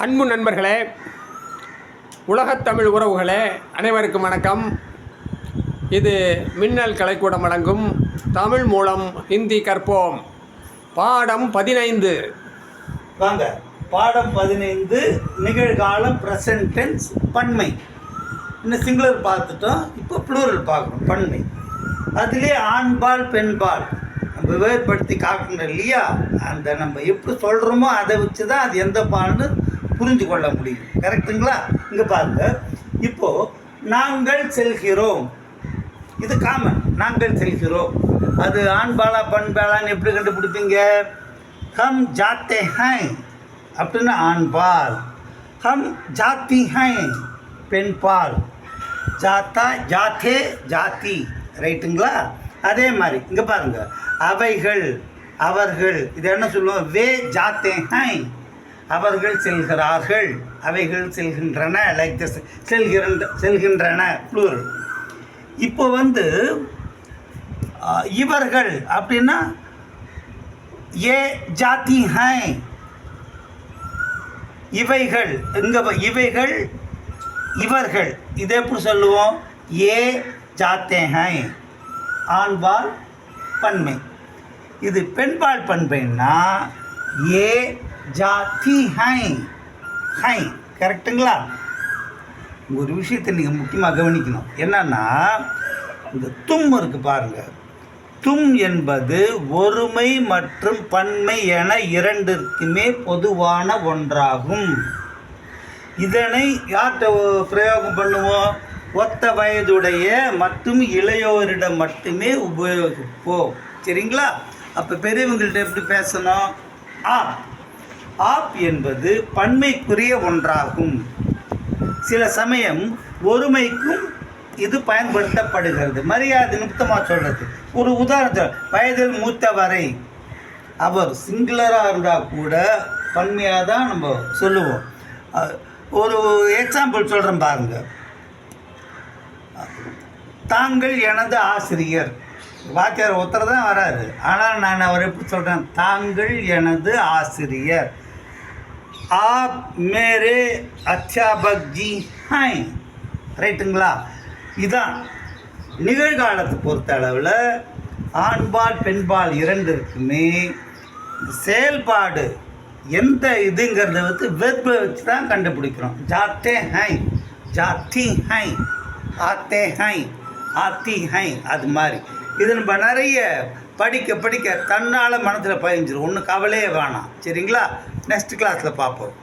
அன்பு நண்பர்களே, உலகத்தமிழ் உறவுகளே, அனைவருக்கும் வணக்கம். இது மின்னல் கலைக்கூடம் வழங்கும் தமிழ் மூலம் ஹிந்தி கற்போம் பாடம் 15. வாங்க, பாடம் 15 நிகழ்காலம் ப்ரெசன்ட் டென்ஸ் பன்மை. இன்னும் சிங்குலர் பார்த்துட்டோம், இப்போ ப்ளூரல் பார்க்கணும். பன்மை அதிலே ஆண்பால் பெண்பால் நம்ம வேறுபடுத்தி காக்கணும் இல்லையா? அந்த நம்ம எப்படி சொல்கிறோமோ அதை வச்சு தான் அது எந்த பால்னு புரிஞ்சு கொள்ள முடியும். கரெக்டுங்களா? இங்கே பாருங்க, இப்போது நாங்கள் செல்கிறோம், இது காமன். நாங்கள் செல்கிறோம், அது ஆண்பாலா பண்பாலான்னு எப்படி கண்டுபிடிப்பீங்க? ஹம் ஜாத்தே ஹை அப்படின்னு ஆண்பால், ஹம் ஜாத்தி ஹை பெண்பால், ஜாத்தா ஜாத்தே ஜாத்தி. ரைட்டுங்களா? அதே மாதிரி இங்கே பாருங்கள், அவைகள் அவர்கள், இது என்ன சொல்லுவோம்? வே ஜாத்தே ஹை, அவர்கள் செல்கிறார்கள், அவைகள் செல்கின்றன. லைக் திஸ், செல்கின்றன ப்ளூரல். இப்போ இவர்கள் அப்படின்னா ஏ ஜாத்தி ஹை, இவைகள் இங்கே இவைகள் இவர்கள், இதை எப்படி சொல்லுவோம்? ஏ ஜாத்தே ஹை ஆண்பால் பன்மை. இது பெண்பால் பண்பைன்னா ஏ ஜாத்தி ஹை, ஹை. கரெக்டுங்களா? ஒரு விஷயத்தை நீங்கள் முக்கியமாக கவனிக்கணும். என்னன்னா, இந்த தும் இருக்குது பாருங்கள். தும் என்பது ஒருமை மற்றும் பன்மை என இரண்டிற்குமே பொதுவான ஒன்றாகும். இதனை யார்கிட்ட பிரயோகம் பண்ணுவோம்? ஒத்த வயதுடைய மற்றும் இளையோரிடம் மட்டுமே உபயோகிப்போம். சரிங்களா? அப்போ பெரியவங்கள்ட்ட எப்படி பேசணும்? ஆப். ஆப் என்பது பன்மைக்குரிய ஒன்றாகும். சில சமயம் ஒருமைக்கும் இது பயன்படுத்தப்படுகிறது. மரியாதை நிமித்தமாக சொல்கிறது. ஒரு உதாரணம், வயதில் மூத்தவரை, அவர் சிங்குலராக இருந்தால் கூட பன்மையாக தான் நம்ம சொல்லுவோம். ஒரு எக்ஸாம்பிள் சொல்கிறேன் பாருங்கள். தாங்கள் எனது ஆசிரியர். வாத்தியார் ஒருத்தர் தான் வராரு, ஆனால் நான் அவர் எப்படி சொல்கிறேன்? தாங்கள் எனது ஆசிரியர். ஆப் மேரே அத்தியாபக் ஜி ஹை. ரைட்டுங்களா? இதுதான் நிகழ்காலத்தை பொறுத்த அளவில் ஆண்பால் பெண்பால் இரண்டிற்குமே செயல்பாடு எந்த இதுங்கிறத வெர்பை வச்சு தான் கண்டுபிடிக்கிறோம். ஜாத்தே ஹை, ஜாத்தி ஹை, ஆத்தே ஹை, ஆத்தி ஹை. அது மாதிரி இது நம்ம நிறைய படிக்க படிக்க தன்னால் மனத்தில் பதிஞ்சிடும். ஒன்றும் கவலையே வேணாம். சரிங்களா? நெக்ஸ்ட் கிளாஸில் பார்ப்போம்.